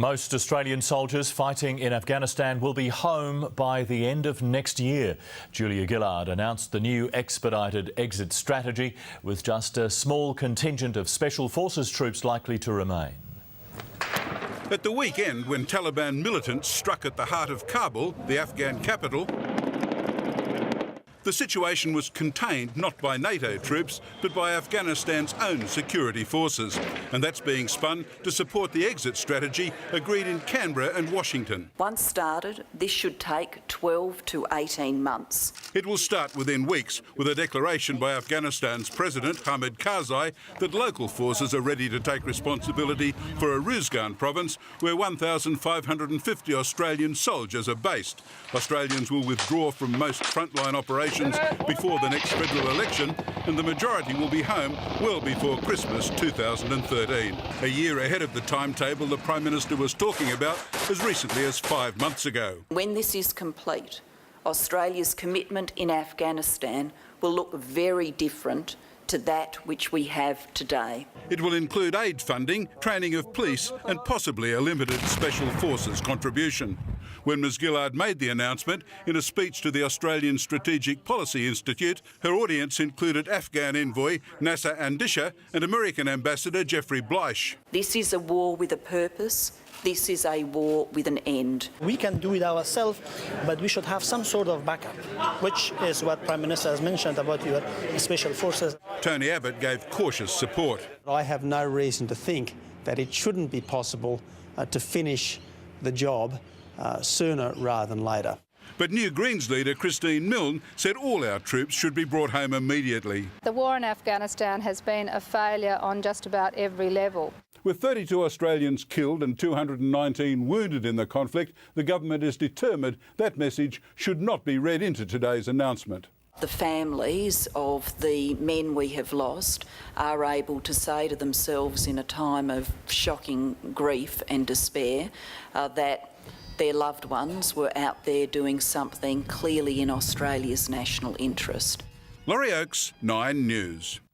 Most Australian soldiers fighting in Afghanistan will be home by the end of next year. Julia Gillard announced the new expedited exit strategy, with just a small contingent of Special Forces troops likely to remain. At the weekend, when Taliban militants struck at the heart of Kabul, the Afghan capital, the situation was contained not by NATO troops, but by Afghanistan's own security forces. And that's being spun to support the exit strategy agreed in Canberra and Washington. Once started, this should take 12 to 18 months. It will start within weeks, with a declaration by Afghanistan's President, Hamid Karzai, that local forces are ready to take responsibility for Uruzgan province, where 1,550 Australian soldiers are based. Australians will withdraw from most frontline operations before the next federal election, and the majority will be home well before Christmas 2013. A year ahead of the timetable the Prime Minister was talking about as recently as 5 months ago. When this is complete, Australia's commitment in Afghanistan will look very different to that which we have today. It will include aid funding, training of police and possibly a limited Special Forces contribution. When Ms Gillard made the announcement in a speech to the Australian Strategic Policy Institute, her audience included Afghan envoy Nasser Andisha and American Ambassador Jeffrey Bleish. This is a war with a purpose. This is a war with an end. We can do it ourselves, but we should have some sort of backup, which is what Prime Minister has mentioned about your Special Forces. Tony Abbott gave cautious support. I have no reason to think that it shouldn't be possible to finish the job sooner rather than later. But New Greens leader Christine Milne said all our troops should be brought home immediately. The war in Afghanistan has been a failure on just about every level. With 32 Australians killed and 219 wounded in the conflict, the government is determined that message should not be read into today's announcement. The families of the men we have lost are able to say to themselves in a time of shocking grief and despair that their loved ones were out there doing something clearly in Australia's national interest. Laurie Oakes, 9 News.